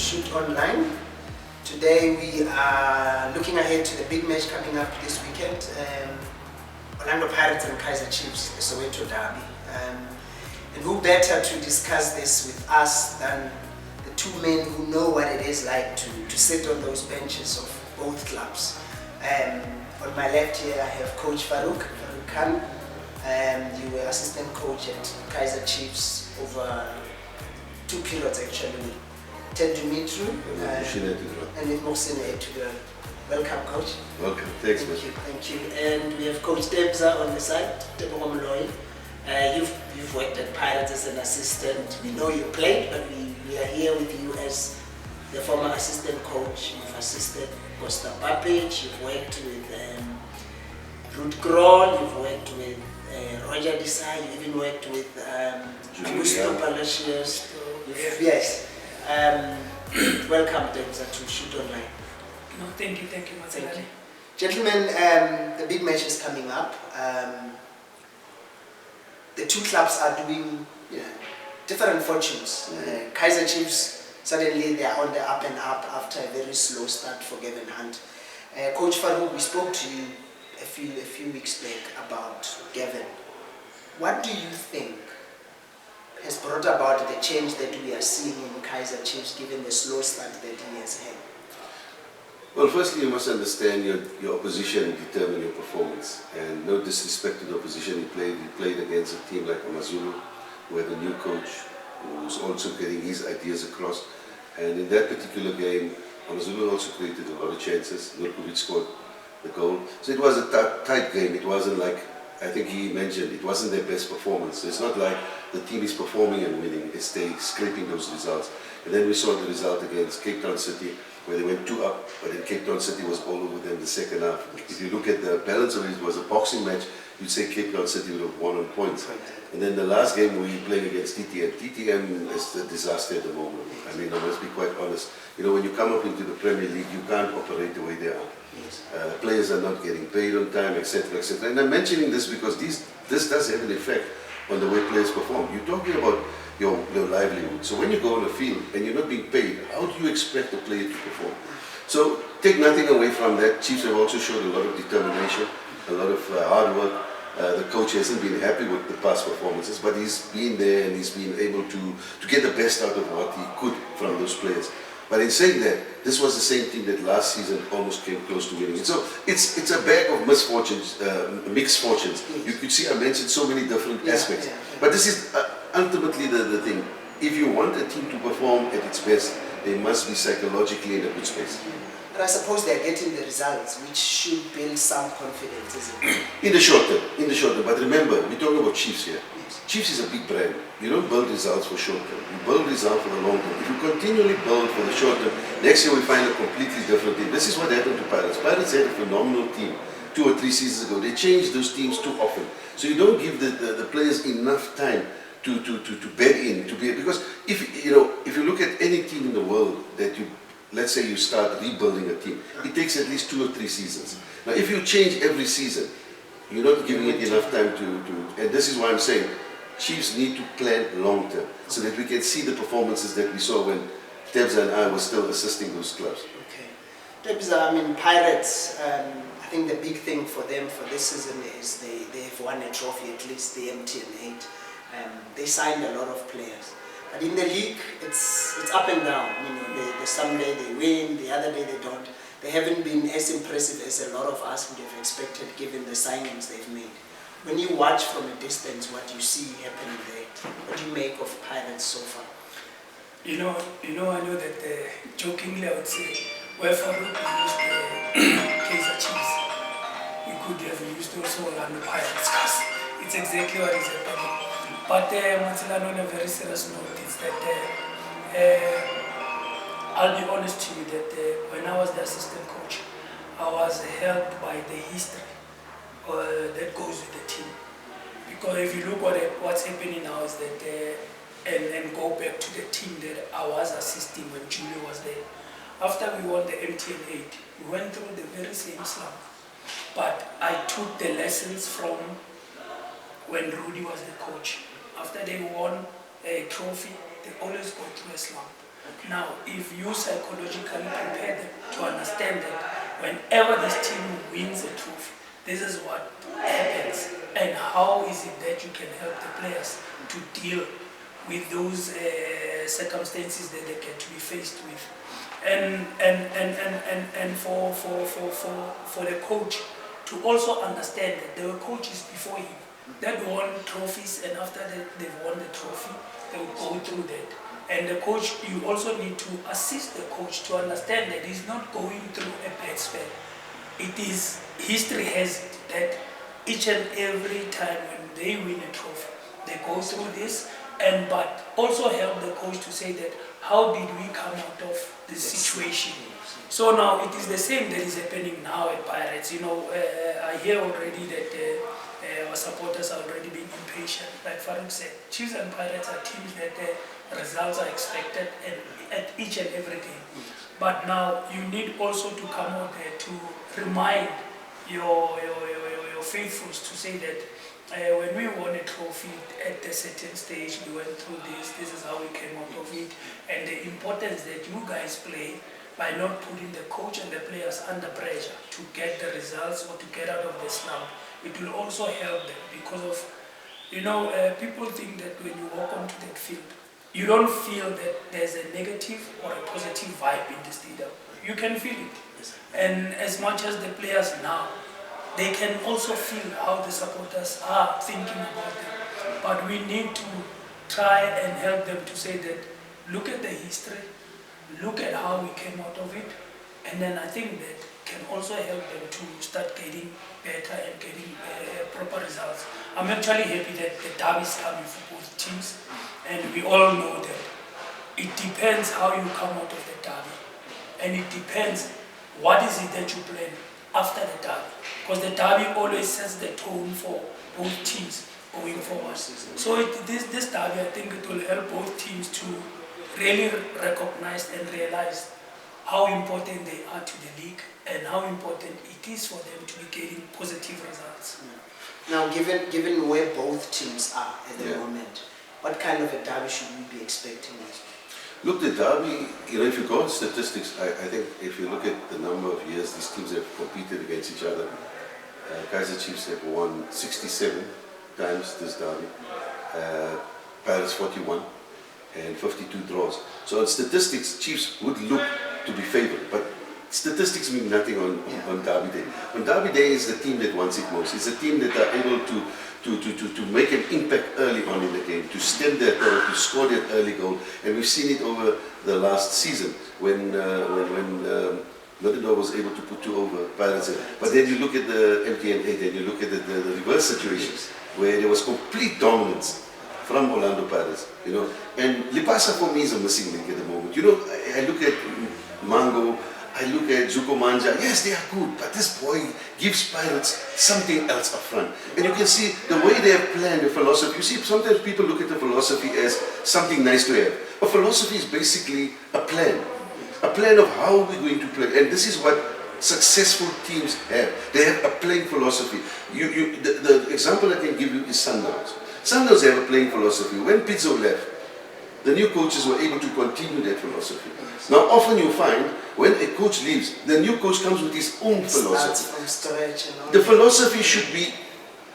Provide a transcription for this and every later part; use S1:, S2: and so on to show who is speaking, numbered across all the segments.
S1: Shoot Online. Today we are looking ahead to the big match coming up this weekend. Orlando Pirates and Kaizer Chiefs, the Soweto Derby. And who better to discuss this with us than the two men who know what it is like to sit on those benches of both clubs. On my left here I have Coach Farouk Khan. You were assistant coach at Kaizer Chiefs over 2 periods actually, with Ted Dumitru and with Mohsin Etudor. Welcome, Coach.
S2: Welcome. Thanks,
S1: Thank you. Thank you. And we have Coach Debza on the side, Tebogo Moloi. You've worked at Pirates as an assistant. We know you played, but we are here with you as the former assistant coach. You've assisted Costa Papic, you've worked with Ruud Krol, you've worked with Roger Desai, you even worked with Augusto Palacios. Yes. Welcome, Debza, to Shoot Online.
S3: No, thank you, Matsalani.
S1: Gentlemen, the big match is coming up. The two clubs are doing different fortunes. Kaizer Chiefs, suddenly they are on the up and up after a very slow start for Gavin Hunt. Coach Farouk, we spoke to you a few weeks back about Gavin. What do you think has brought about the change that we are seeing in Kaizer Chiefs given the slow start that he has had?
S2: Well, firstly, you must understand your opposition determine your performance. And no disrespect to the opposition he played against a team like Amazulu, who had a new coach, who was also getting his ideas across. And in that particular game, Amazulu also created a lot of chances. Nurkovic scored the goal. So it was a tight game. It wasn't like, I think he mentioned, it wasn't their best performance. It's not like the team is performing and winning, it's they scraping those results. And then we saw the result against Cape Town City, where they went 2 up, but then Cape Town City was all over them the second half. If you look at the balance of it was a boxing match, you'd say Cape Town City would have won on points. And then the last game we were playing against TTM. TTM is a disaster at the moment. I mean, I must be quite honest. You know, when you come up into the Premier League, you can't operate the way they are. Players are not getting paid on time, etc., etc. And I'm mentioning this because this does have an effect on the way players perform. You're talking about your livelihood. So when you go on the field and you're not being paid, how do you expect a player to perform? So take nothing away from that. Chiefs have also showed a lot of determination, a lot of hard work. The coach hasn't been happy with the past performances, but he's been there and he's been able to get the best out of what he could from those players. But in saying that, this was the same team that last season almost came close to winning it. So it's a bag of misfortunes, mixed fortunes. You could see I mentioned so many different aspects. But this is ultimately the thing. If you want a team to perform at its best, they must be psychologically in a good space.
S1: But I suppose they're getting the results, which should build some confidence, isn't it?
S2: In the short term. But remember, we're talking about Chiefs here. Yes. Chiefs is a big brand. You don't build results for short term. You build results for the long term. If you continually build for the short term, next year we find a completely different team. This is what happened to Pirates. Pirates had a phenomenal team 2 or 3 seasons ago. They changed those teams too often. So you don't give the players enough time to bed in, because if you look at any team in the world that let's say you start rebuilding a team, it takes at least 2 or 3 seasons. Now if you change every season, you're not giving it enough time and this is why I'm saying Chiefs need to plan long term so that we can see the performances that we saw when Debza and I were still assisting those clubs.
S1: Okay. Debza, I mean, Pirates, I think the big thing for them for this season is they have won a trophy, at least the MTN 8. They signed a lot of players. But in the league, it's up and down. You know, some day they win, the other day they don't. They haven't been as impressive as a lot of us would have expected given the signings they've made. When you watch from a distance what you see happening there, what do you make of Pirates so far?
S3: I know that jokingly I would say, where Farouk used Kaizer Chiefs, we could have used also Orlando Pirates because it's exactly what is happening. But Matsalani, on a very serious note, is that I'll be honest to you that when I was the assistant coach, I was helped by the history that goes with the team. Because if you look at what's happening now is that, and go back to the team that I was assisting when Julie was there. After we won the MTN 8, we went through the very same slump. But I took the lessons from when Rudy was the coach. After they won a trophy, they always go through a slump. Now, if you psychologically prepare them to understand that whenever this team wins a trophy, this is what happens, and how is it that you can help the players to deal with those circumstances that they get to be faced with. And for the coach to also understand that there were coaches before him that won trophies, and after they've won the trophy, they will go through that. And the coach, you also need to assist the coach to understand that he's not going through a bad spell. It is, history has it that each and every time when they win a trophy, they go through this, but also help the coach to say that how did we come out of this situation. So now it is the same that is happening now at Pirates. You know, I hear already that our supporters are already being impatient. Like Farouk said, Chiefs and Pirates are teams that results are expected at each and every game. But now you need also to come out there to remind your faithfuls to say that when we won a trophy at a certain stage, we went through this is how we came out of it, and the importance that you guys play by not putting the coach and the players under pressure to get the results or to get out of the slump. It will also help them because of, you know, people think that when you walk onto that field, you don't feel that there's a negative or a positive vibe in the stadium. You can feel it. And as much as the players now, they can also feel how the supporters are thinking about them. But we need to try and help them to say that, look at the history, look at how we came out of it, and then I think that can also help them to start getting better and getting proper results. I'm actually happy that the derby is coming for both teams, and we all know that it depends how you come out of the derby, and it depends what is it that you plan after the derby, because the derby always sets the tone for both teams going forward. So this derby, I think it will help both teams to really recognize and realize how important they are to the league and how important it is for them to be getting positive results.
S1: Now, given where both teams are at the
S2: Yeah.
S1: moment, what kind of a derby should we be expecting?
S2: Look, the derby, you know, if you go on statistics, I think if you look at the number of years these teams have competed against each other, Kaizer Chiefs have won 67 times this derby, Pirates 41, and 52 draws. So on statistics, Chiefs would look to be favored, but statistics mean nothing on Derby Day. On Derby Day is the team that wants it most. It's a team that are able to make an impact early on in the game, to stem that goal, to score that early goal. And we've seen it over the last season when Lotendorf was able to put 2 over Pirates. But then you look at the MTN 8 and you look at the reverse situations where there was complete dominance from Orlando Pirates, you know. And Lipasa for me is a missing link at the moment. You know, I look at Mango, I look at Zuko Manja, yes, they are good, but this boy gives Pirates something else up front. And you can see the way they have planned the philosophy. You see, sometimes people look at the philosophy as something nice to have. A philosophy is basically a plan of how we're going to play. And this is what successful teams have. They have a playing philosophy. The example I can give you is Sundowns. Sundowns have a playing philosophy. When Pizzo left, the new coaches were able to continue that philosophy. Now, often you find when a coach leaves, the new coach comes with his own philosophy.
S1: From stretch and all
S2: The philosophy should be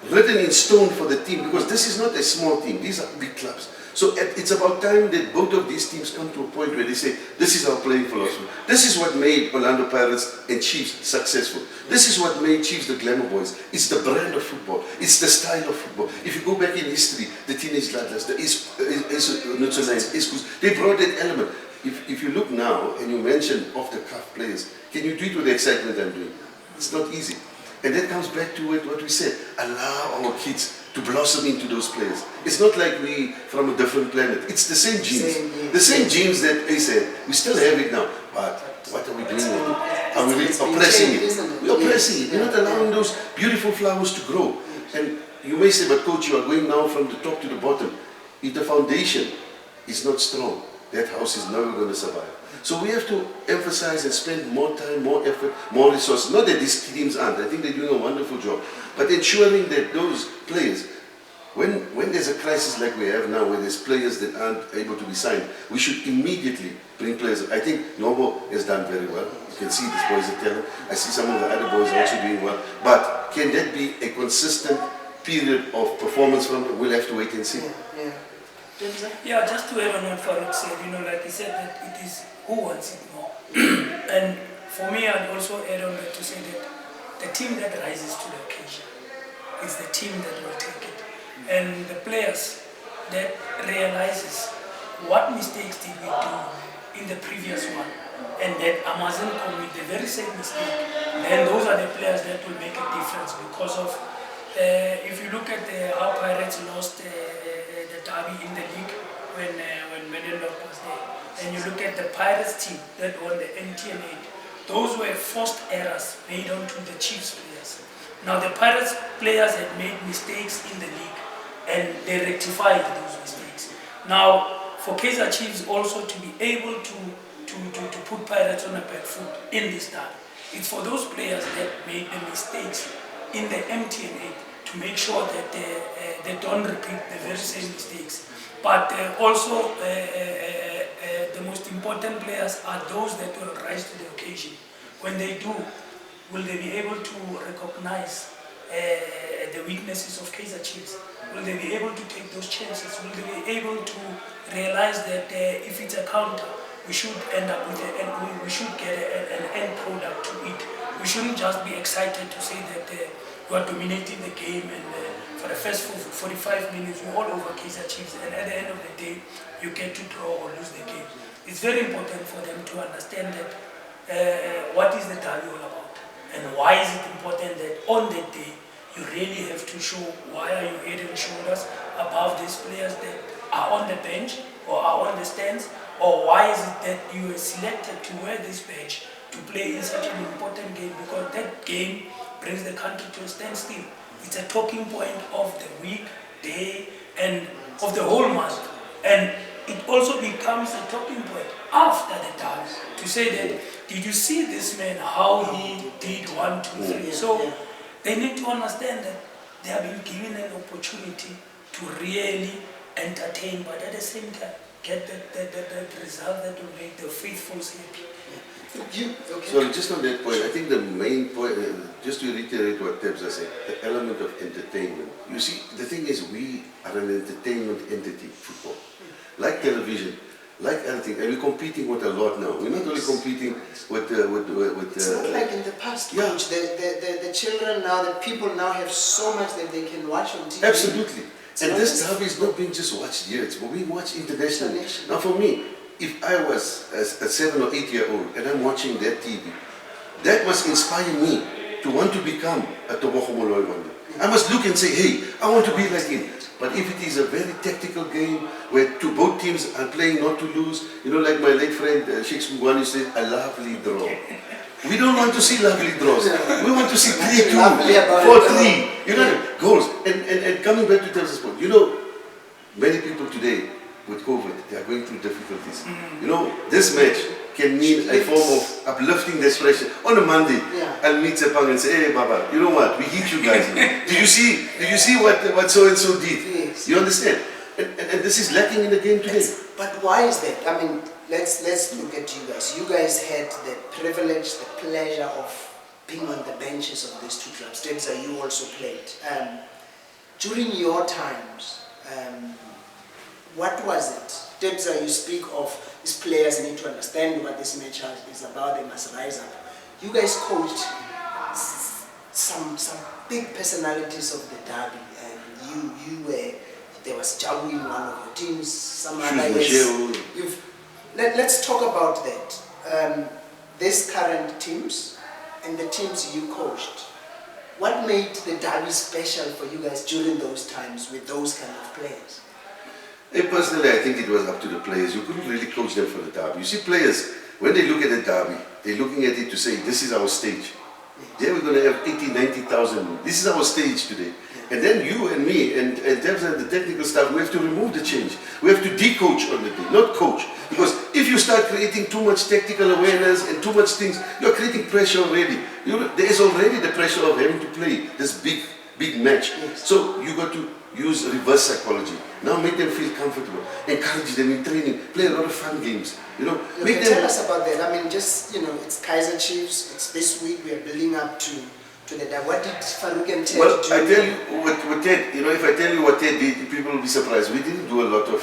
S2: written in stone for the team, because this is not a small team, these are big clubs. So it's about time that both of these teams come to a point where they say, this is our playing philosophy. This is what made Orlando Pirates and Chiefs successful. This is what made Chiefs the Glamour Boys. It's the brand of football. It's the style of football. If you go back in history, the Teenage Bloodlines, the Iskus, they brought that element. If you look now and you mention off-the-cuff players, can you do it with the excitement I'm doing? It's not easy. And that comes back to what we said, allow our kids to blossom into those players. It's not like we from a different planet. It's the same genes. The same genes that they said. We still have it now. But what are we doing with it? Are we oppressing it? We're oppressing it. We're not allowing those beautiful flowers to grow. And you may say, but coach, you are going now from the top to the bottom. If the foundation is not strong, that house is never going to survive. So we have to emphasize and spend more time, more effort, more resources. Not that these teams aren't. I think they're doing a wonderful job. But ensuring that those players When there's a crisis like we have now, where there's players that aren't able to be signed, we should immediately bring players. I think Nobo has done very well. You can see these boys are talent. I see some of the other boys also doing well. But can that be a consistent period of performance from them? We'll have to wait and see.
S3: Yeah, just to add on what Farouk said, like he said, that it is who wants it more. And for me, I'd also add on that to say that the team that rises to the occasion is the team that will take it. And the players that realizes what mistakes did we do in the previous one, and that I mustn't commit the very same mistake, then those are the players that will make a difference. Because of, if you look at how Pirates lost the derby in the league when Menendorf was there, and you look at the Pirates team that won the MTN 8, those were forced errors made onto the Chiefs players. Now the Pirates players had made mistakes in the league, and they rectified those mistakes. Now, for Kaizer Chiefs also to be able to put Pirates on a back foot in this derby, it's for those players that made the mistakes in the MTN 8 to make sure that they don't repeat the very same mistakes. But also, the most important players are those that will rise to the occasion. When they do, will they be able to recognize the weaknesses of Kaizer Chiefs? Will they be able to take those chances? Will they be able to realize that if it's a counter, we should end up with we should get an end product to it. We shouldn't just be excited to say that we are dominating the game, and for the first 45 minutes we're all over Kaizer Chiefs, and at the end of the day you get to draw or lose the game. It's very important for them to understand that what is the derby all about, and why is it important that on that day you really have to show why are you head and shoulders above these players that are on the bench or are on the stands, or why is it that you are selected to wear this badge to play in such an important game, because that game brings the country to a standstill. It's a talking point of the week, day, and of the whole month. And it also becomes a talking point after the derby to say that, did you see this man, how he did 1, 2, 3? So they need to understand that they have been given an opportunity to really entertain, but at the same time get that result that will make the faithful happy.
S2: So just on that point, I think the main point, just to reiterate what Tebza said, the element of entertainment. You see, the thing is, we are an entertainment entity, football. Like television, like anything, and we're competing with a lot now. We're not only competing with
S1: it's not like in the past, Coach. The children now, the people now have so much that they can watch on TV.
S2: Absolutely. And this derby is not being just watched here, it's being watched internationally. Now for me, if I was a 7 or 8 year old and I'm watching that TV, that must inspire me to want to become a Tobogo Moloi one day. I must look and say, hey, I want to be like him. But if it is a very tactical game where both teams are playing not to lose, like my late friend Sheikh Mugwani said, a lovely draw. We don't want to see lovely draws. We want to see 3-2, 4-3, goals. And coming back to Tebza's point, many people today with COVID, they are going through difficulties. This match can mean a form of uplifting this pressure. On a Monday, I'll meet Sepang and say, hey Baba, you know what, we hit you guys. Did you see what so-and-so did? Yes. You understand? And this is lacking in the game today.
S1: But why is that? I mean, let's look at you guys. You guys had the privilege, the pleasure of being on the benches of these two clubs. Tebza, you also played. During your times, what was it? Tebza, you speak of these players need to understand what this match is about, they must rise up. You guys coached some big personalities of the derby, and there was Jabu in one of your teams, some other years. Let's talk about that. These current teams and the teams you coached, what made the derby special for you guys during those times with those kind of players?
S2: Personally, I think it was up to the players. You couldn't really coach them for the derby. You see, players, when they look at the derby, they're looking at it to say, this is our stage. There we're going to have 80, 90,000. This is our stage today. And then you and me and Tebza and the technical staff, we have to remove the change. We have to de-coach on the day, not coach. Because if you start creating too much tactical awareness and too much things, you're creating pressure already. There is already the pressure of having to play this big match. So you got to use reverse psychology. Now make them feel comfortable, encourage them in training, play a lot of fun games. You know,
S1: You can tell us about that. I mean, just, you know, it's Kaiser Chiefs. It's this week. We are building up to the day. What did Farouk and Ted
S2: Well,
S1: do?
S2: I tell you what Ted, you know, if I tell you what Ted did, people will be surprised. We didn't do a lot of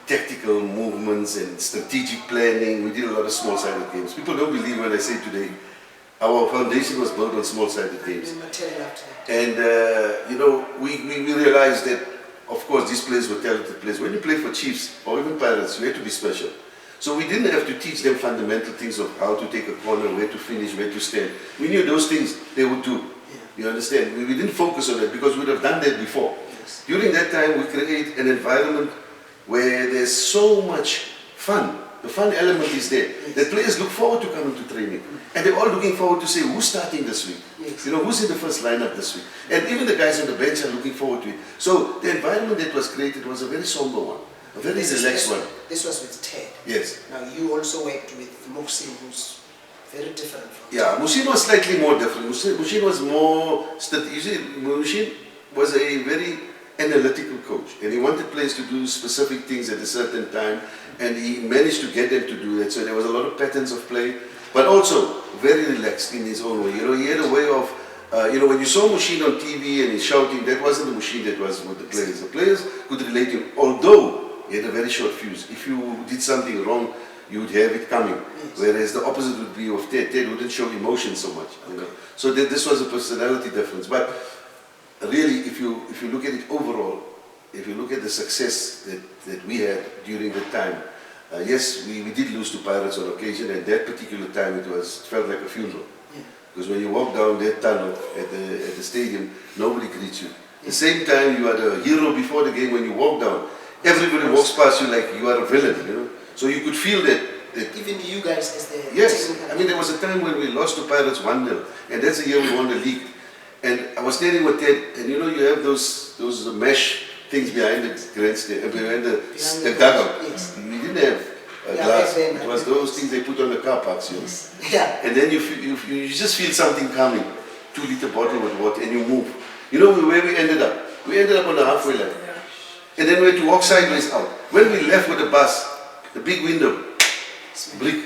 S2: tactical movements and strategic planning. We did a lot of small-sided games. People don't believe when I say today, our foundation was built on small-sided games. And, you know, we realized that, of course, these players were talented players. When you play for Chiefs or even Pirates, you had to be special. So we didn't have to teach them fundamental things of how to take a corner, where to finish, where to stand. We knew those things they would do. You understand? We didn't focus on that because we would have done that before.
S1: Yes.
S2: During that time, we create an environment where there's so much fun. The fun element is there.
S1: Yes.
S2: The players look forward to coming to training. And they're all looking forward to say, who's starting this week?
S1: Yes.
S2: You know, who's in the first lineup this week? And even the guys on the bench are looking forward to it. So the environment that was created was a very somber one. A very relaxed one.
S1: This was with Ted.
S2: Yes.
S1: Now you also worked with Muxin, who's very different from
S2: Yeah, Mushin was slightly more different. Mushin was more, you see, Mushin was a very analytical coach, and he wanted players to do specific things at a certain time, and he managed to get them to do that. So there was a lot of patterns of play, but also very relaxed in his own way. You know, he had a way of, you know, when you saw Mushin on TV and he's shouting, that wasn't the Mushin that was with the players. The players could relate to him, although he had a very short fuse. If you did something wrong, you would have it coming.
S1: Yes.
S2: Whereas the opposite would be of Ted. Ted wouldn't show emotion so much, you know. So this was a personality difference. But really, if you look at it overall, if you look at the success that we had during the time, yes, we did lose to Pirates on occasion, and that particular time it felt like a funeral.
S1: Yeah.
S2: Because when you walk down that tunnel at the stadium, nobody greets you. At the same time, you are the hero before the game. When you walk down, everybody walks past you like you are a villain, you know. So you could feel that.
S1: Even you guys as the
S2: Yes,
S1: technical-
S2: I mean there was a time when we lost to Pirates 1-0, and that's the year we won the league. And I was standing with Ted, and you know you have those mesh things behind the grandstand, behind the dugout.
S1: Yes.
S2: We didn't have glass. It was those things they put on the car parks, you know.
S1: Yeah.
S2: And then you just feel something coming, 2-liter bottle with water, and you move. You know where we ended up? We ended up on the halfway line. And then we had to walk sideways out. When we left with the bus, the big window, brick.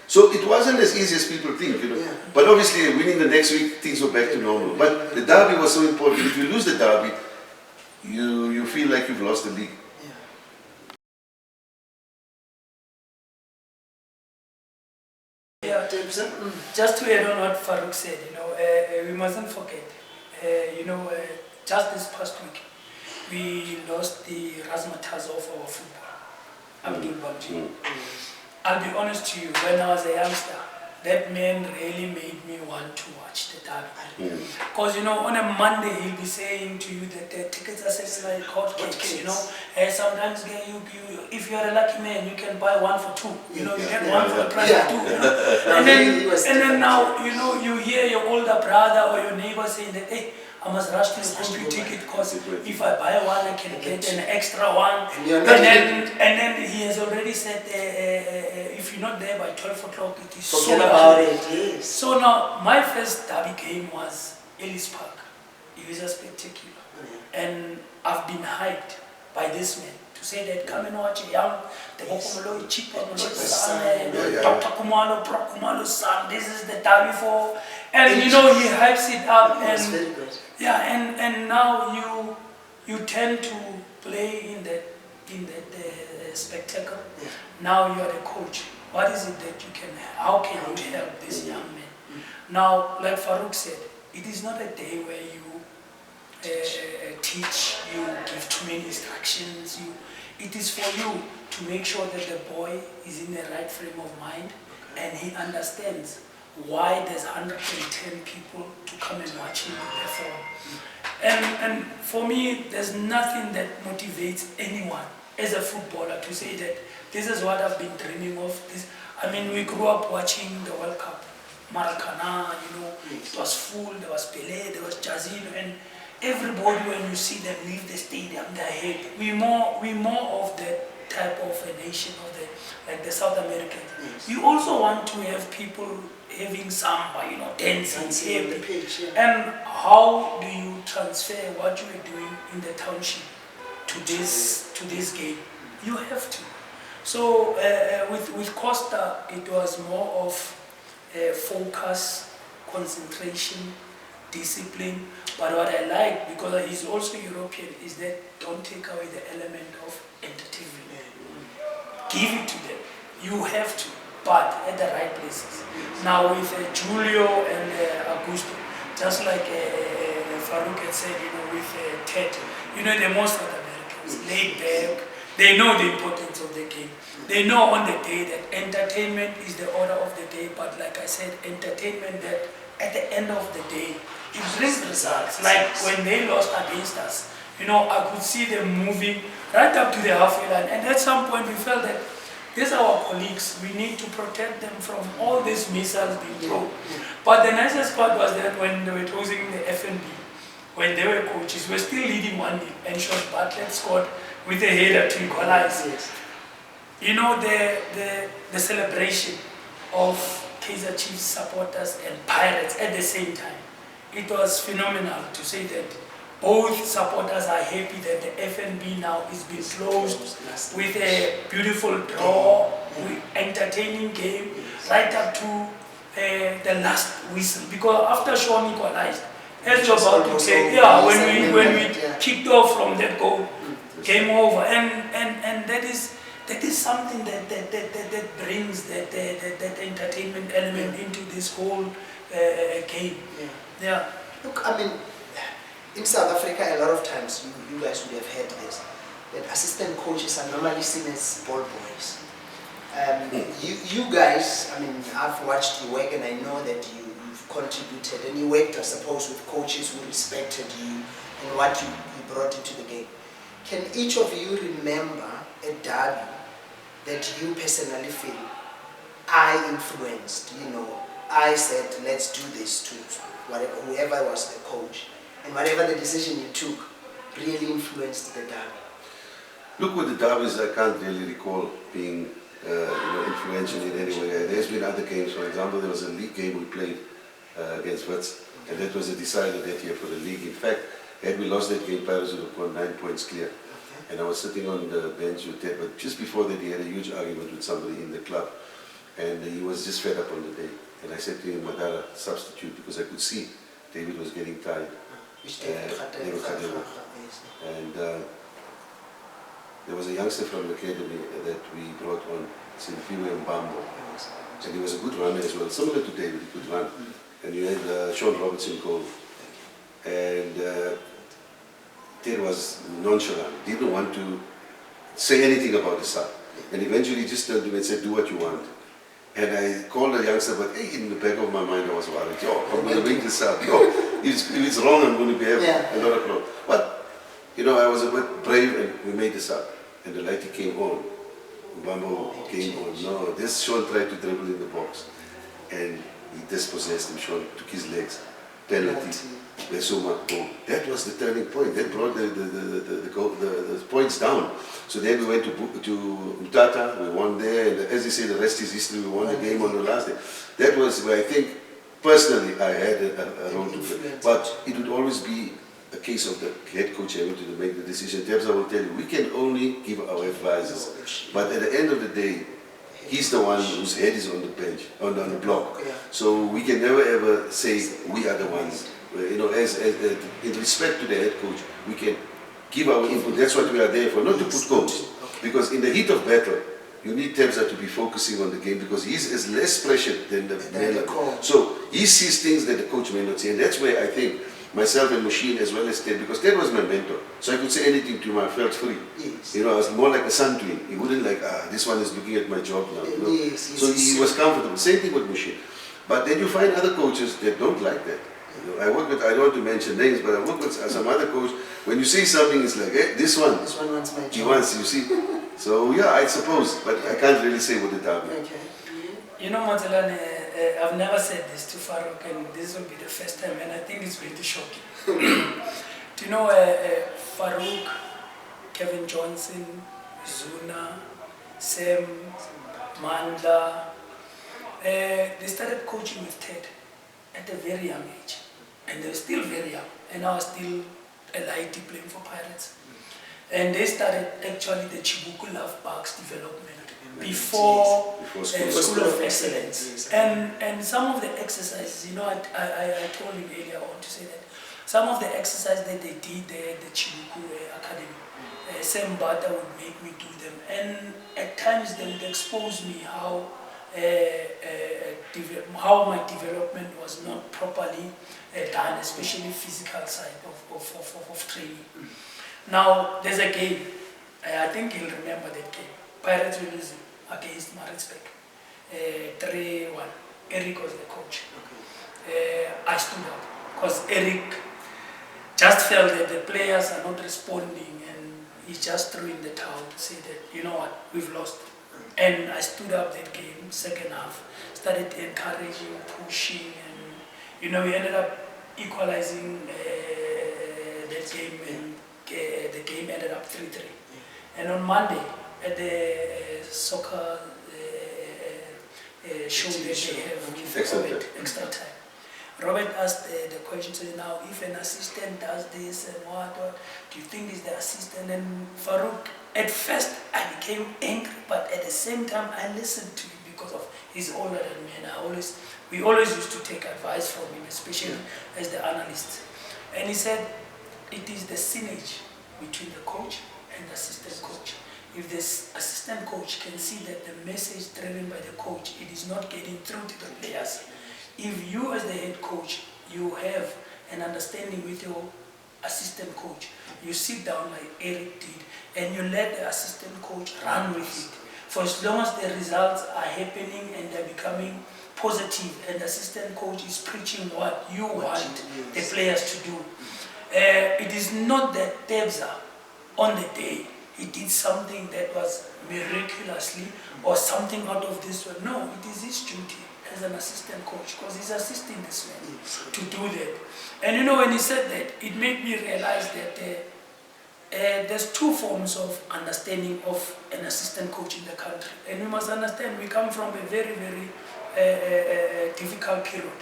S2: So it wasn't as easy as people think, you know.
S1: Yeah.
S2: But obviously, winning the next week, things were back to normal. But the derby was so important. If you lose the derby, you feel like you've lost the league.
S3: Yeah, just to add on what Farouk said, you know, we mustn't forget, you know, just this past week, we lost the razzmatazz of our football, Abdul Bamji. I'll be honest to you, when I was a youngster, that man really made me want to watch the derby. Because, you know, on a Monday, he'll be saying to you that the tickets are selling like hotcakes, you know. Sometimes if you're a lucky man, you can buy 1 for 2. You know, you get 1 for the price of 2. You know? and then now, you know, you hear your older brother or your neighbor saying that, hey, I must rush to the computer ticket because if I buy 1, I can get an extra 1. And then he has already said, if you're not there by 12 o'clock, it is
S1: Forget about it, yes.
S3: So now, my first derby game was Ellis Park. It was a spectacular. And I've been hyped by this man to say that come and watch a young, the Bokomolo Chipa, Dr. Kumalo, Pro Kumalo's son, this is the derby for. And you know, he hypes it up. And yeah, and now you tend to play in that spectacle. Now you are the coach. What is it that you can, how can you help this young man? Now, like Farouk said, it is not a day where you teach, you give too many instructions. It is for you to make sure that the boy is in the right frame of mind and he understands why there's 110 people to come and watch him perform. And for me, there's nothing that motivates anyone as a footballer to say that this is what I've been dreaming of. I mean, we grew up watching the World Cup, Maracana, you know, it was full, there was Pelé, there was Jazino, and everybody, when you see them leave the stadium, they're happy. We more of that type of a nation, like the South Americans. You also want to have people having samba, you know, dancing, happy. And how do you transfer what you are doing in the township to this game. You have to. So with Costa, it was more of focus, concentration, discipline. But what I like, because he's also European, is that don't take away the element of entertainment. Give it to them. You have to, but at the right places. Now with Julio and Augusto, just like Farouk had said, with Ted, they're more South Americans, laid back. They know the importance of the game. They know on the day that entertainment is the order of the day, but like I said, entertainment that at the end of the day, it brings results. Like when they lost against us, I could see them moving right up to the halfway line. And at some point we felt that these are our colleagues. We need to protect them from all these missiles being thrown. But the nicest part was that when they were closing the FNB, when they were coaches, we were still leading 1-0, and Sean Bartlett scored with a header to equalize. The celebration of Kaizer Chiefs supporters and Pirates at the same time. It was phenomenal to say that both supporters are happy that the FNB now is being closed with a beautiful draw, with entertaining game, right up to the last whistle. Because after Sean equalized, as you're about to say, when we kicked off from that goal, game over, and that is something that brings that entertainment element into this whole game. Yeah.
S1: Look, in South Africa, a lot of times, you guys would have heard this, that assistant coaches are normally seen as ball boys. You guys, I've watched you work, and I know that you've contributed, and you worked, I suppose, with coaches who respected you and what you brought into the game. Can each of you remember a derby that you personally feel I influenced? I said, let's do this to whoever was the coach, and whatever the decision you took really influenced the derby.
S2: Look, with the derbies, I can't really recall being influential in any way. There's been other games. For example, there was a league game we played against Wits, and that was a decider that year for the league. In fact, had we lost that game, Pirates would have gone 9 points clear. And I was sitting on the bench with Ted, but just before that he had a huge argument with somebody in the club, and he was just fed up on the day. And I said to him, Madara, substitute, because I could see David was getting tired. And there was a youngster from the academy that we brought on, Simpiwe Mbambo, and he was a good runner as well, similar to David, he could run. And you had Sean Robertson goal. And Ted was nonchalant, didn't want to say anything about the sub. And eventually he just turned to me and said, do what you want. And I called the youngster, but hey, in the back of my mind I was worried, I'm going to bring this up. If it's wrong, I'm going to be having a lot of problems. But, I was a bit brave, and we made this up. And the lighty came on. Mbambo came on. No, this Sean tried to dribble in the box. And he dispossessed him. Sean took his legs. Penalty. Lesoma goal. That was the turning point. That brought the points down. So then we went to Mtata, we won there, and as you say, the rest is history. We won the game on the last day. That was where I think, personally, I had a role to play. But it would always be a case of the head coach having to make the decision. Tabs, I will tell you, we can only give our advices. But at the end of the day, he's the one whose head is on the bench, on the block. So we can never ever say we are the ones. In respect to the head coach, we can give our input. That's what we are there for, not to put coach. Because in the heat of battle, you need Tabza to be focusing on the game, because he's less pressured than the male. So he sees things that the coach may not see, and that's where I think myself and Machine as well as Ted, because Ted was my mentor, so I could say anything to him. I felt free. I was more like a son to him. He wouldn't like, this one is looking at my job now. So he was comfortable. Same thing with Machine. But then you find other coaches that don't like that. I work with, I don't want to mention names, but I work with some other coach. When you say something, it's like, hey, this one
S1: wants my job.
S2: He wants, you see. So yeah, I suppose, but I can't really say what it happened.
S3: Okay. Matsalane, I've never said this to Farouk, and this will be the first time, and I think it's really shocking. Do you know Farouk, Kevin Johnson, Zuna, Sam, Mandla, they started coaching with Ted at a very young age, and they were still very young, and I was still a lighty playing for Pirates. And they started actually the Chibuku Love Parks development before School of Excellence. And some of the exercises, you know, I told you earlier on to say that some of the exercises that they did there at the Chibuku Academy, Sam Bata would make me do them. And at times they would expose me how my development was not properly done, especially physical side of training. Now, there's a game, I think you'll remember that game, Pirates were losing against Maritzburg, 3-1. Eric was the coach. I stood up, because Eric just felt that the players are not responding, and he just threw in the towel to say that, you know what, we've lost. And I stood up that game, second half, started encouraging, pushing, and you know, we ended up equalizing that game, and the game ended up 3-3. And on Monday, at the soccer show that they have with Robert, extra time, Robert asked the question, so now if an assistant does this and what, do you think is the assistant? And Farouk, at first I became angry, but at the same time I listened to him because of he's older than me, and we always used to take advice from him, especially as the analyst. And he said it is the synergy between the coach and the assistant coach. If this assistant coach can see that the message driven by the coach, it is not getting through to the players. If you as the head coach, you have an understanding with your assistant coach, you sit down like Eric did, and you let the assistant coach run with it. For as long as the results are happening and they're becoming positive, and the assistant coach is preaching what you want the players to do. It is not that Tebza, on the day, he did something that was miraculously or something out of this world. No, it is his duty as an assistant coach, because he's assisting this man to do that. And you know, when he said that, it made me realize that there's two forms of understanding of an assistant coach in the country. And we must understand, we come from a very, very difficult period,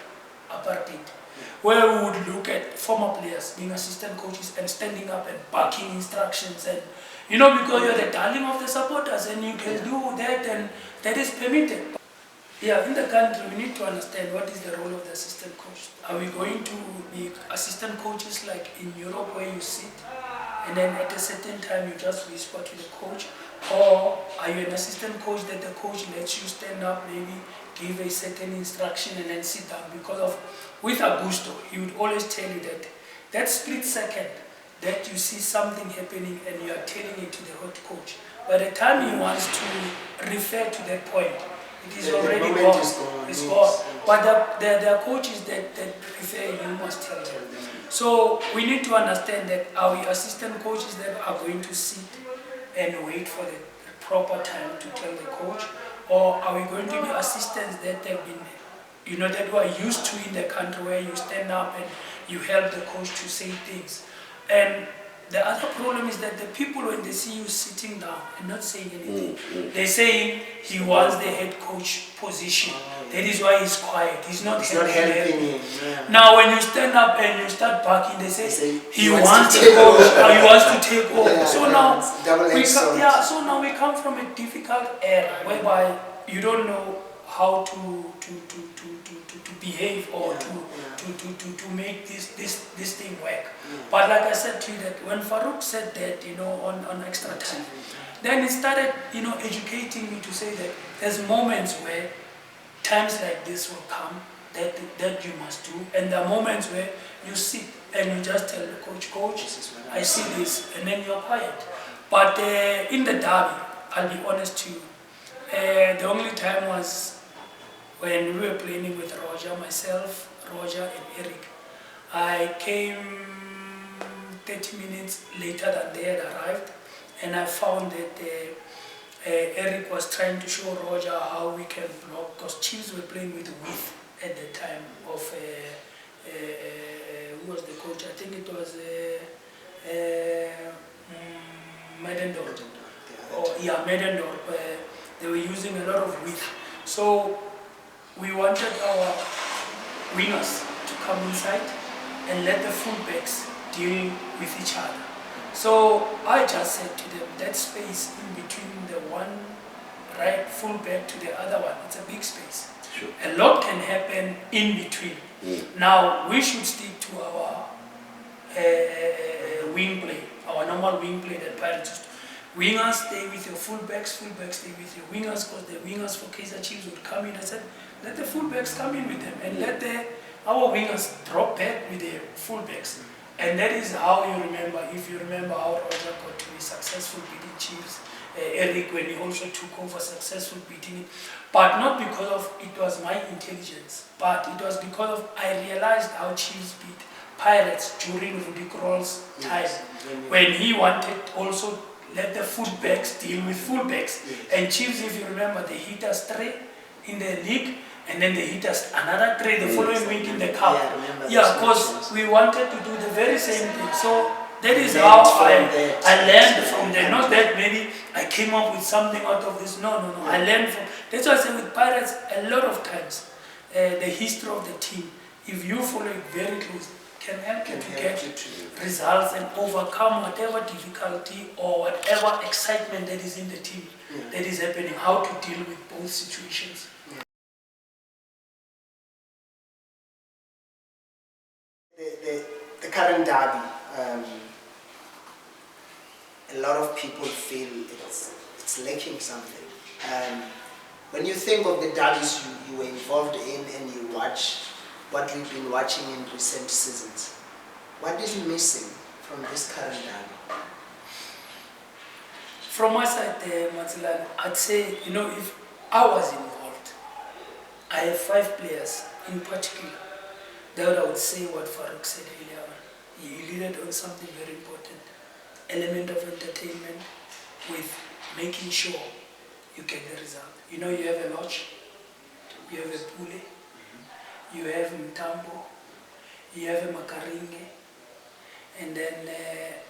S3: apartheid, where we would look at former players being assistant coaches and standing up and barking instructions, and you know, because you're the darling of the supporters and you can do that, and that is permitted. Yeah, in the country we need to understand what is the role of the assistant coach. Are we going to be assistant coaches like in Europe, where you sit and then at a certain time you just whisper to the coach? Or are you an assistant coach that the coach lets you stand up, maybe give a certain instruction and then sit down? Because with Augusto, he would always tell you that split second that you see something happening and you are telling it to the head coach, by the time he wants to refer to that point, it is already gone. It's gone. But there are coaches that prefer, you must tell them. So we need to understand that, are we assistant coaches that are going to sit and wait for the proper time to tell the coach? Or are we going to be assistants that have been, you know, that we are used to in the country, where you stand up and you help the coach to say things? And the other problem is that the people, when they see you sitting down and not saying anything, they say he wants the head coach position. That is why he's quiet. He's not helping him. Yeah. Now, when you stand up and you start barking, they say he wants to take over. He wants to take over. Yeah, so now we come from a difficult era whereby you don't know how to behave or to make this thing work. But like I said to you, that when Farouk said that, you know, on extra time, then he started, you know, educating me to say that there's moments where times like this will come that you must do, and there are moments where you sit and you just tell the coach, I see this, and then you're quiet. But in the derby, I'll be honest to you, the only time was when we were playing with Roger, myself, Roger and Eric. I came 30 minutes later than they had arrived, and I found that Eric was trying to show Roger how we can block, because Chiefs were playing with width at the time of, who was the coach? I think it was Medendorf. Medendorf. They were using a lot of width. So we wanted our wingers to come inside and let the fullbacks deal with each other. So I just said to them, that space in between the one right full back to the other one, it's a big space.
S2: Sure.
S3: A lot can happen in between. Now we should stick to our wing play, our normal wing play that Pirates used to. Wingers stay with your fullbacks, fullbacks stay with your wingers, because the wingers for Kaizer Chiefs would come in. I said, let the fullbacks come in with them and let our wingers drop back with the fullbacks. And that is how you remember, if you remember how Roger got to be successful beating Chiefs, Eric when he also took over successful beating it, but not because of it was my intelligence, but it was because of I realized how Chiefs beat Pirates during Rudy Kroll's time, when he wanted also let the fullbacks deal with fullbacks. And Chiefs, if you remember, they hit us 3 in the league, and then they hit us another 3 the following week in the cup. Yeah, because we wanted to do the very same thing. So that is how I learned from there. Not that maybe I came up with something out of this. No. I learned from. That's why I say with Pirates, a lot of times, the history of the team, if you follow it very closely, can help you to get results and overcome whatever difficulty or whatever excitement that is in the team that is happening, how to deal with both situations.
S1: The current derby, a lot of people feel it's lacking something. When you think of the derbies you were involved in and you watch what we've been watching in recent seasons, what is missing from this current derby?
S3: From my side, Matsilani, I'd say, if I was involved, I have 5 players in particular that I would say what Farouk said earlier on. He alluded on something very important, element of entertainment with making sure you get the result. You have a lodge, you have a pule, you have Mtambo, you have a Makaringe, and then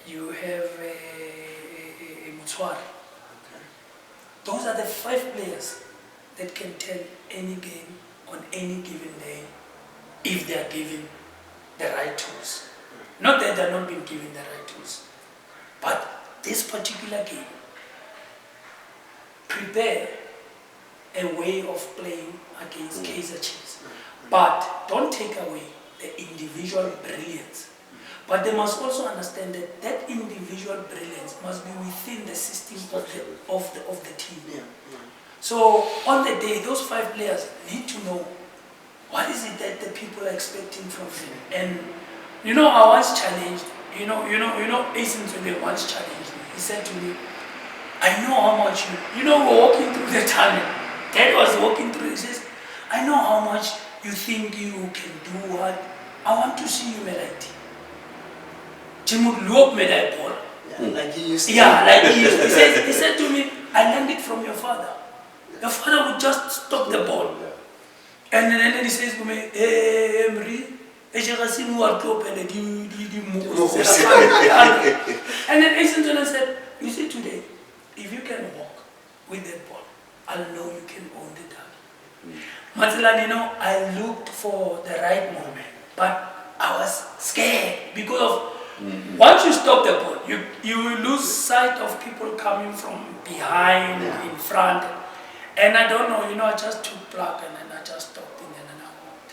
S3: you have a Mutswari. Those are the 5 players that can tell any game on any given day if they are given the right tools. Not that they are not being given the right tools, but this particular game, prepare a way of playing against Kaizer Chiefs. But don't take away the individual brilliance. But they must also understand that that individual brilliance must be within the system of the team. So on the day, those 5 players need to know what is it that the people are expecting from them. And I once challenged, Asen Zule once challenged me. He said to me, I know how much we're walking through the tunnel. Dad was walking through, he says, I know how much you think you can do what. I want to see you medite. Timur look medite ball.
S1: Like he used to.
S3: Yeah, like he used. He said to me, I learned it from your father. Your father would just stop the ball. And then he says to me, hey, Emery, and then Asen said, you see today, if you can walk with that ball, I'll know you can own the derby. Matsilani, I looked for the right moment, but I was scared because of once you stop the ball, you will lose sight of people coming from behind, in front. And I don't know, I just took plug and then I just stopped and then I walked.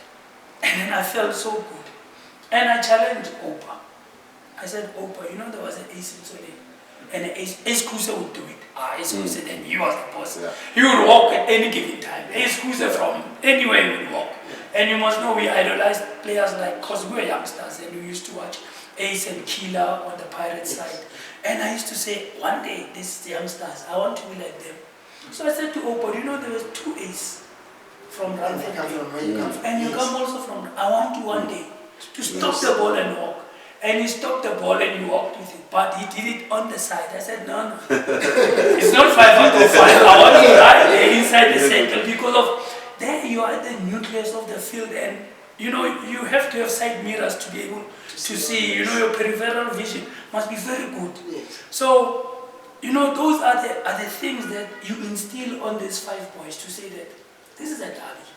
S3: And then I felt so good. And I challenged Opa. I said, Opa, there was an Ace in Soleil. And Ace Kusa would do it. Ace Kusa, then he was the boss. He would walk at any given time. Ace Kusa from anywhere he would walk. And you must know we idolized players like, because we were youngsters and we used to watch Ace and Kila on the Pirate side. And I used to say, one day, these youngsters, I want to be like them. So I said to Opa, there was 2 Ace from Random. And you come also from, I want to one day to stop the ball and walk. And he stopped the ball and he walked with it. But he did it on the side. I said, no. It's not 5 out of 5. I want to ride there inside the circle because of there you are at the nucleus of the field and you have to have side mirrors to be able to see, your peripheral vision must be very good. So, those are the things that you instill on these 5 boys to say that this is a derby.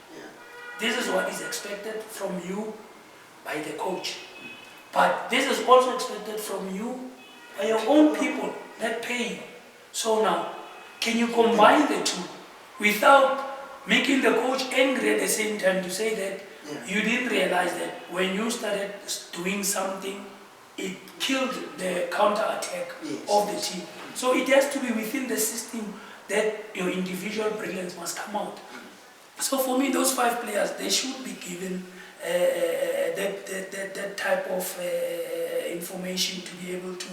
S3: This is what is expected from you by the coach. But this is also expected from you by your own people that pay you. So now, can you combine the two without making the coach angry at the same time to say that you didn't realize that when you started doing something, it killed the counter-attack of the team. So it has to be within the system that your individual brilliance must come out. So for me, those 5 players, they should be given that type of information to be able to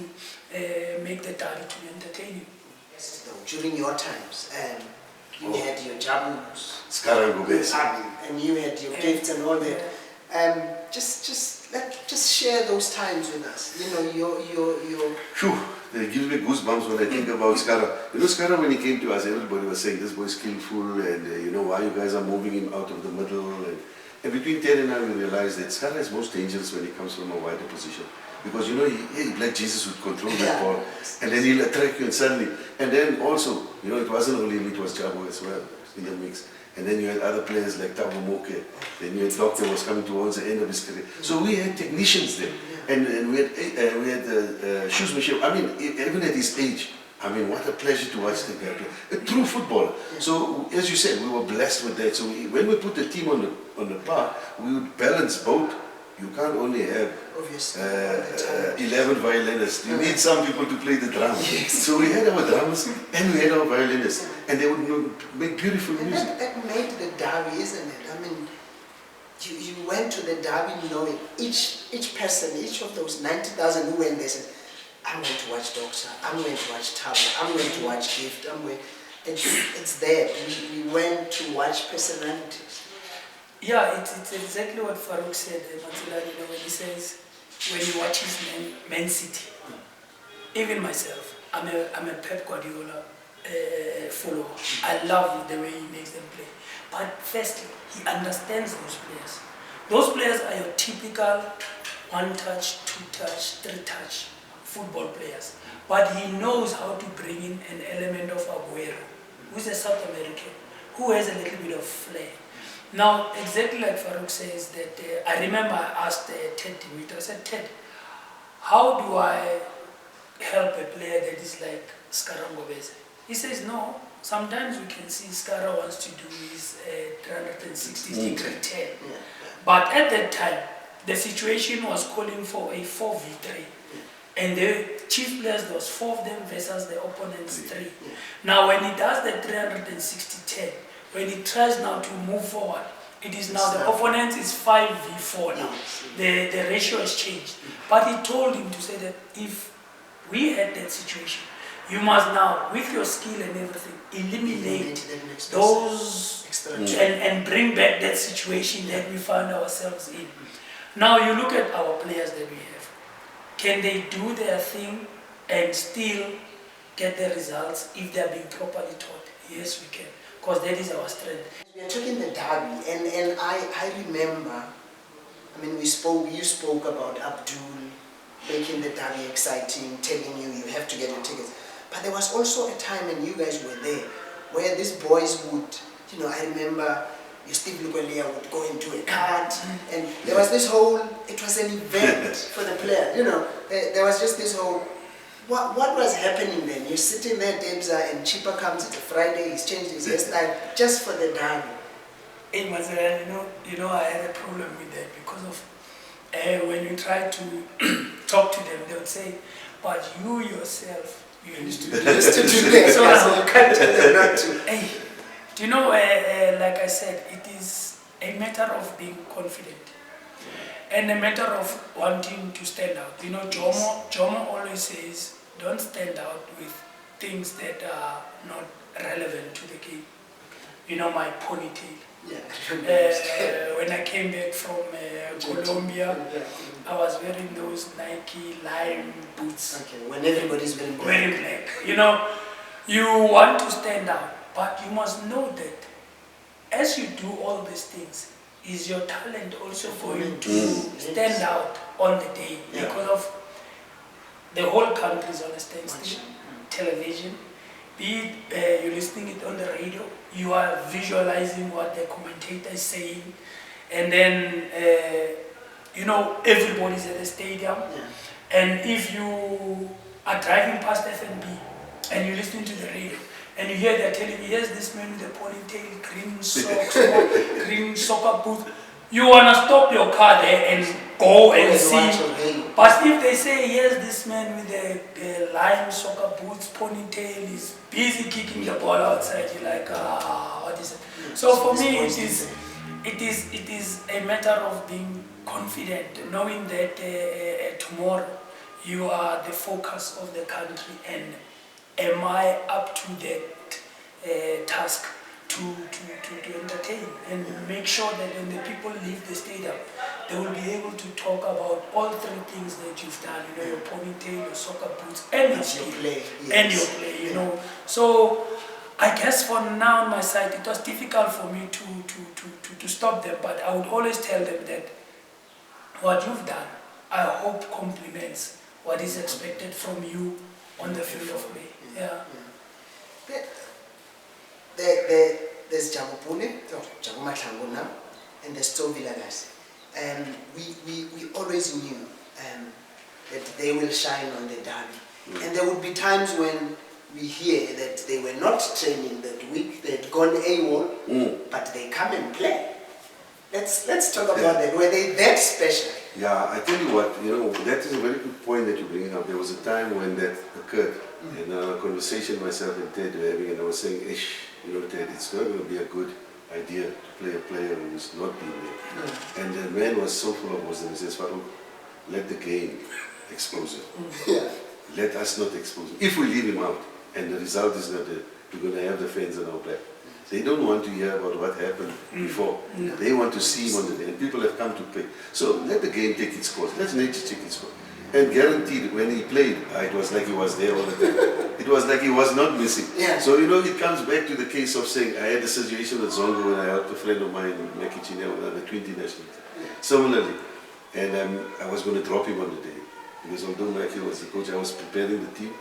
S3: make the derby to be entertaining.
S1: Yes, during your times, you had your Jabus, and you had your gifts and all that. Just share those times with us. You know, your.
S2: Phew, they give me goosebumps when I think about Skara. You know, Skara, when he came to us, everybody was saying, this boy's skillful, and you know, why you guys are moving him out of the middle. And between 10 and 9, we realized that Skara is most dangerous when he comes from a wider position. Because you know, like Jesus would control that ball, and then he'll attract you and suddenly. And then also, you know, it wasn't only him, it was Jabo as well in the mix. And then you had other players like Tabo Moke, then you had Doctor was coming towards the end of his career. So we had technicians there, and we had Shoes Michel. I mean, even at his age, I mean, what a pleasure to watch the guy play. A true footballer. So, as you said, we were blessed with that. So when we put the team on the park, we would balance both. You can't only have 11 violinists. You need some people to play the drums. Yes. So we had our drummers and we had our violinists, and they would make beautiful music.
S1: That made the derby, isn't it? I mean, you went to the derby knowing each person, each of those 90,000 who went there said, I'm going to watch Doctor, I'm going to watch Tabo, I'm going to watch Gift, it's there. We went to watch personalities.
S3: Yeah, it's exactly what Farouk said, Matsilani, when he says, when you watch his Man City, even myself, I'm a Pep Guardiola follower. I love the way he makes them play. But firstly, he understands those players. Those players are your typical 1-touch, 2-touch, 3-touch football players. But he knows how to bring in an element of Aguero, who's a South American, who has a little bit of flair. Now, exactly like Farouk says, that I remember I asked Ted Dimitri, I said, Ted, how do I help a player that is like Skara Ngobese? He says, no, sometimes we can see Skara wants to do his 360-degree turn. But at that time, the situation was calling for a 4v3. And the chief players, there was 4 of them versus the opponent's 3. Now, when he does the 360 turn, when he tries now to move forward, it is now the opponent is 5v4 now. The ratio has changed. But he told him to say that if we had that situation, you must now, with your skill and everything, eliminate those and bring back that situation that we found ourselves in. Now you look at our players that we have. Can they do their thing and still get the results if they are being properly taught? Yes, we can. Because that is our strength.
S1: We are talking the derby, and I remember, I mean, you spoke about Abdul making the derby exciting, telling you have to get your tickets. But there was also a time, and you guys were there, where these boys would, you know, I remember Steve Lugolia would go into a cart, and there was this whole, it was an event for the player, you know, there was just this whole, what was happening then? You're sitting there, Debza, and Chipa comes, it's a Friday, he's changed his hairstyle just for the derby.
S3: Hey, Mazara, you know, I had a problem with that because of when you try to talk to them, they would say, but you yourself, you used to do this.
S1: So you can't tell them not to.
S3: Hey, do you know, like I said, it is a matter of being confident and a matter of wanting to stand out. You know, Jomo always says, don't stand out with things that are not relevant to the game. You know, my ponytail.
S1: Yeah.
S3: When I came back from Colombia, I was wearing those Nike Lime boots.
S1: Okay, when everybody's wearing black.
S3: Wearing black. You know, you want to stand out, but you must know that as you do all these things, is your talent also going to stand out on the day because of the whole country is on a standstill, television, be it you're listening it on the radio, you are visualizing what the commentator is saying, and then you know everybody's at the stadium, and if you are driving past FNB and you're listening to the radio and you hear they're telling you, here's this man with a ponytail, green socks, green soccer boots. You want to stop your car there and go and see. But if they say, here's this man with a lime soccer boots, ponytail, is busy kicking the ball outside, you're like, what is it? So for me, it is a matter of being confident, knowing that tomorrow you are the focus of the country, and am I up to that task to entertain and make sure that when the people leave the stadium, they will be able to talk about all three things that you've done, you know, your ponytail, your soccer boots, and your play, and your play, you know. So I guess for now on my side, it was difficult for me to stop them, but I would always tell them that what you've done, I hope complements what is expected from you on the field of play. Yeah.
S1: There's Jabu Pune, Jabu Matlangu now, and there's still Vilagasi. And we always knew that they will shine on the derby. And there would be times when we hear that they were not training that week, they had gone AWOL, but they come and play. Let's talk about that. Were they that special?
S2: Yeah, I tell you what, you know, that is a very good point that you're bringing up. There was a time when that occurred, in a conversation myself and Ted were having, and I was saying, you know, Ted, it's not going to be a good idea to play a player who's not been there. And the man was so full of wisdom. He says, Farouk, let the game expose him. Let us not expose him. If we leave him out, and the result is that we're going to have the fans on our back. They don't want to hear about what happened before. They want to see him on the day, and people have come to play. So let the game take its course. Let nature take its course. And guaranteed, when he played, it was like he was there all the time. It was like he was not missing. So, you know, it comes back to the case of saying, I had a situation with Zongo when I helped a friend of mine, Mekichine, on the 20 national team. Similarly, and I was going to drop him on the day. Because although Michael was the coach, I was preparing the team.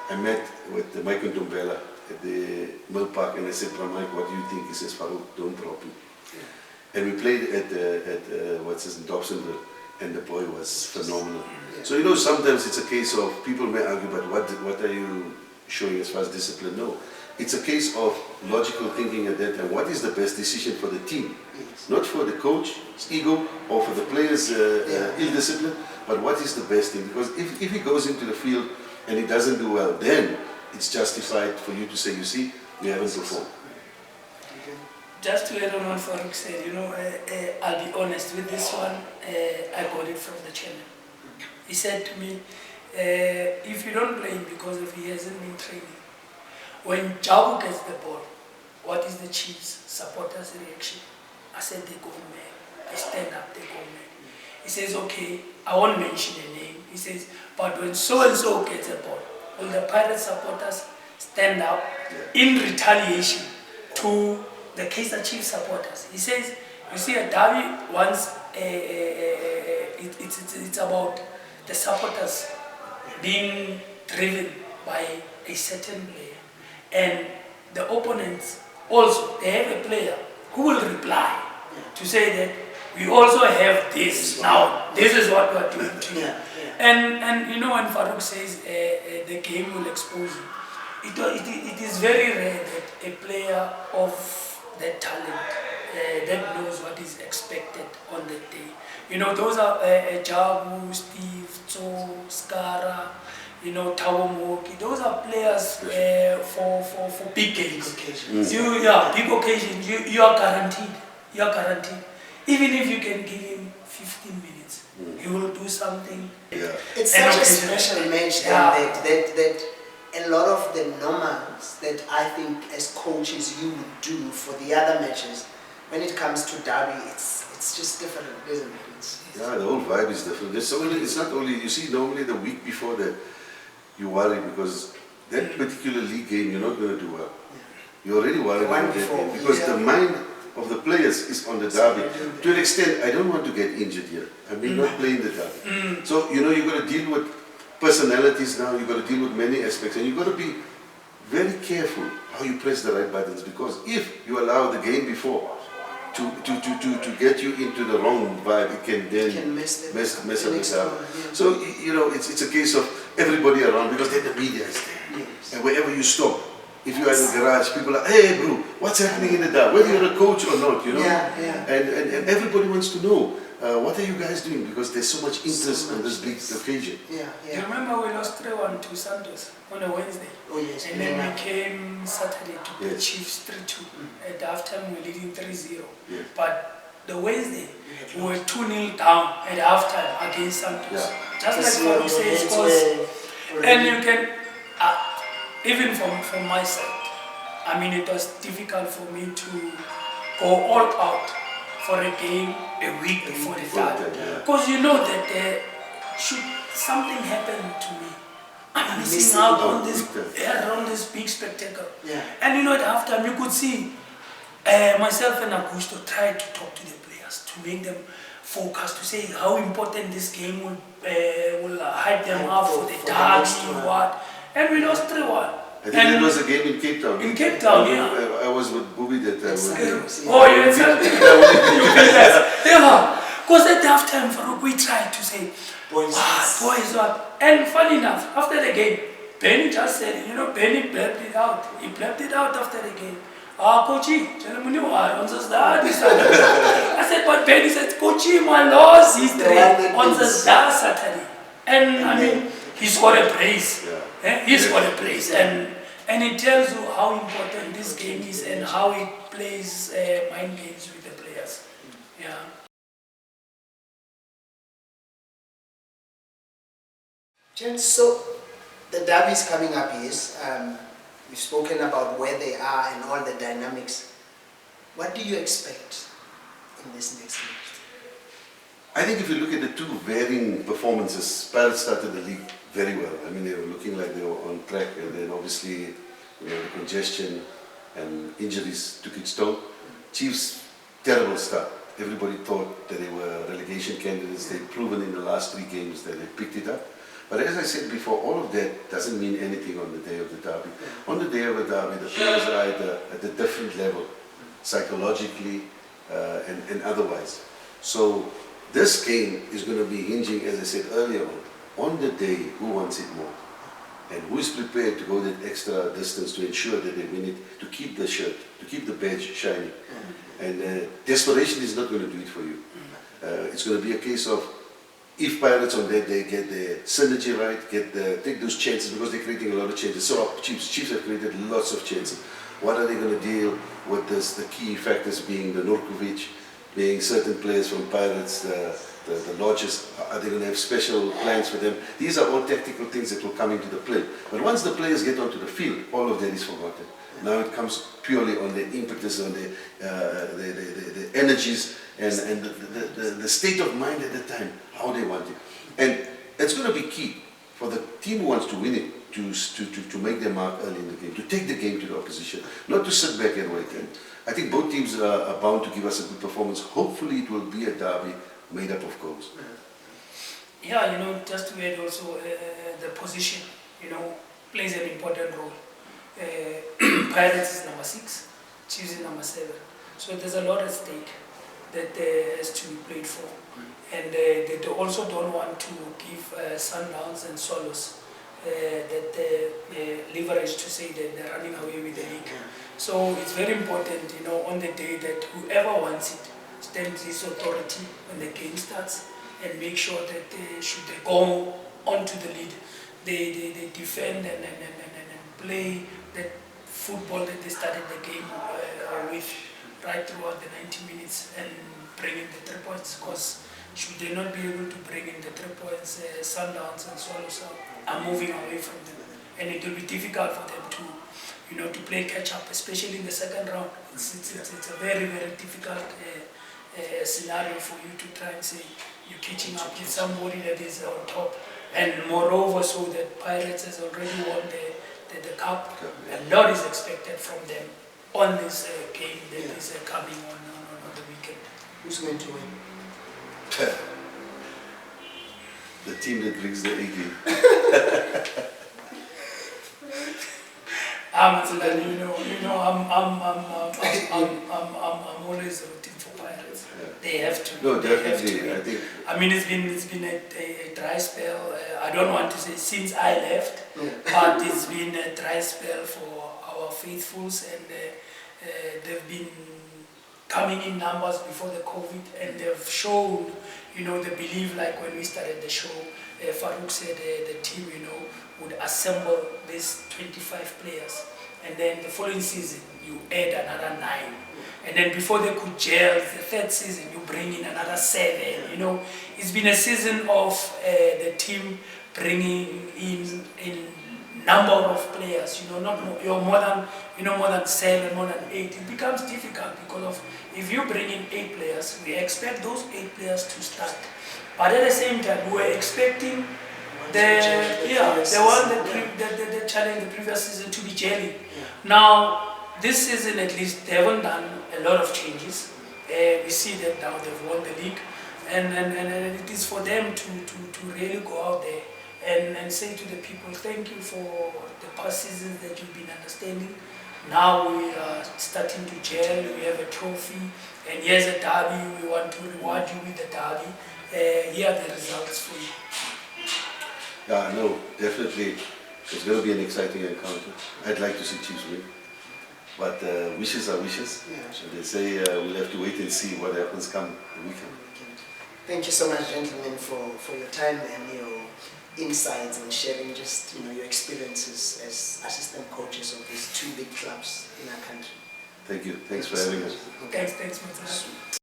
S2: I met with Mike Ntombela at the Mill Park, and I said, Mike, what do you think? He says, Farouk, don't drop him. And we played at what's his name, Dobsonville, and the boy was phenomenal. So, you know, sometimes it's a case of, people may argue, but what are you showing as far as discipline? No. It's a case of logical thinking at that time. What is the best decision for the team? Not for the coach's ego or for the players' ill discipline, but what is the best thing? Because if he goes into the field and he doesn't do well, then it's justified for you to say, you see, we haven't performed.
S3: Just to add on what Farouk said, you know, I'll be honest with this one, I got it from the chairman. He said to me, if you don't play him because if he hasn't been training, when Jabu gets the ball, what is the Chiefs supporters' reaction? I said, they go mad. They stand up, they go mad. He says, okay, I won't mention a name. He says, but when so-and-so gets the ball, will the Pirates supporters stand up in retaliation to the Kaizer Chiefs supporters? He says, you see, a derby once, it's about the supporters being driven by a certain player. And the opponents also, they have a player who will reply to say that we also have this. Now, this is what we are doing to you. And you know, when Farouk says the game will expose you, it is very rare that a player of that talent that knows what is expected on that day. You know, those are Jabu, Steve, Tso, Skara, you know, Tawomoki. Those are players for big games. Big occasions. Big occasions. You are guaranteed. You are guaranteed. Even if you can give him 15 minutes, he will do something.
S1: It's such a special match that a lot of the normals that I think as coaches you would do for the other matches, when it comes to derby, it's just different, isn't it?
S2: The whole vibe is different. It's not only, you see, normally the week before that, you worry because that particular league game, you're not going to do well. You're already worried about that game because the mind of the players is on the derby. To an extent, I don't want to get injured here. I mean, not playing the derby. So, you know, you've got to deal with personalities now, you've got to deal with many aspects, and you've got to be very careful how you press the right buttons, because if you allow the game before to get you into the wrong vibe, it can then mess up the derby. So it's a case of everybody around, because then the media is there, and wherever you stop, if you are in the garage, people are, hey bro, what's happening in the derby? Whether you're a coach or not, and everybody wants to know what are you guys doing, because there's so much interest on this big occasion.
S3: Do you remember we lost 3-1 to Santos on a Wednesday?
S1: Oh yes.
S3: And then we came Saturday to beat Chiefs 3-2. At halftime we were leading 3-0. But the Wednesday we were 2-0 down at halftime against Santos. Just like Farouk says, because and you can even from my side, I mean, it was difficult for me to go all out for a game a week before the derby, because you know that should something happen to me, I'm missing out on this big spectacle. And at halftime you could see myself and Augusto tried to talk to the players to make them focus, to say how important this game will hype them up for the derby, and we lost 3-1.
S2: I think it was a game in Cape Town.
S3: In Cape Town,
S2: I was with Booby that time.
S3: Oh, you had something? Because at halftime, Farouk, we tried to say, boys, what? And funny enough, after the game, Benny just said, Benny blabbed it out. He blabbed it out after the game. Coachy, I said, but Benny said, Coachy, my loss is on the Saturday. And I mean, he's got a praise. He's got a praise. And it tells you how important this game is and how it plays mind games with the players.
S1: Gents, so the derby is coming up, yes. We've spoken about where they are and all the dynamics. What do you expect in this next match?
S2: I think if you look at the two varying performances, Pirates started the league very well. I mean, they were looking like they were on track, and then obviously the congestion and injuries took its toll. Chiefs, terrible start. Everybody thought that they were relegation candidates. They'd proven in the last 3 games that they picked it up. But as I said before, all of that doesn't mean anything on the day of the derby. On the day of the derby, the players are at a different level, psychologically and otherwise. So this game is going to be hinging, as I said earlier on the day who wants it more. And who is prepared to go that extra distance to ensure that they win it, to keep the shirt, to keep the badge shining. And desperation is not going to do it for you. It's going to be a case of, if Pirates on that day get the synergy right, take those chances, because they're creating a lot of chances. So Chiefs have created lots of chances. What are they going to deal with this? The key factors being the Nurkovic, being certain players from Pirates, the lodges. Are they going to have special plans for them? These are all tactical things that will come into the play. But once the players get onto the field, all of that is forgotten. Now it comes purely on the impetus, on the energies, and the state of mind at the time, how they want it. And it's going to be key for the team who wants to win it to make their mark early in the game, to take the game to the opposition, not to sit back and wait. And I think both teams are bound to give us a good performance. Hopefully it will be a derby made up of goals.
S3: Yeah, just to add also, the position, plays an important role. Pirates is number 6, Chiefs is number 7. So there's a lot at stake that has to be played for. And they also don't want to give Sundowns and Swallows that leverage to say that they're running away with the league. So it's very important, on the day that whoever wants it stands his authority when the game starts, and make sure that should they go onto the lead, they defend and play that football that they started the game with right throughout the 90 minutes and bring in the 3 points, because should they not be able to bring in the 3 points, Sundowns and Swallows are moving away from them, and it will be difficult for them to play catch up, especially in the second round. It's a very, very difficult scenario for you to try and say you're catching up with somebody that is on top, and moreover, so that Pirates has already won the cup. A lot is expected from them on this game that is coming on the weekend.
S1: Who's going to win?
S2: The team that brings the A game.
S3: I'm always rooting for They have to.
S2: No,
S3: they have to
S2: definitely.
S3: win.
S2: I think.
S3: I mean, it's been a dry spell. I don't want to say since I left,
S1: Yeah.
S3: but it's been a dry spell for our faithfuls, and they've been coming in numbers before the COVID, and they've shown, you know, the belief. Like when we started the show, Farouk said the team, you know, would assemble these 25 players, and then the following season you add another 9. And then before they could gel, the third season, you bring in another 7. You know, it's been a season of the team bringing in number of players. You know, not more, you're more than 7, more than 8. It becomes difficult because of if you bring in 8 players, we expect those 8 players to start. But at the same time, we're expecting the challenge the previous season to be gelling. Now, this season at least, they haven't done a lot of changes. We see that now they've won the league, and it is for them to really go out there and say to the people, thank you for the past seasons that you've been understanding. Now we are starting to gel, we have a trophy, and here's a derby, we want to reward you with the derby. Here are the results for you.
S2: Yeah, no, definitely. It's going to be an exciting encounter. I'd like to see Chiefs win. But wishes are wishes.
S1: Yeah, sure.
S2: They say we'll have to wait and see what happens come the weekend.
S1: Thank you so much, gentlemen, for your time and your insights and sharing just, you know, your experiences as assistant coaches of these 2 big clubs in our country.
S2: Thank you. Thanks for having us.
S3: Thanks, Matthias.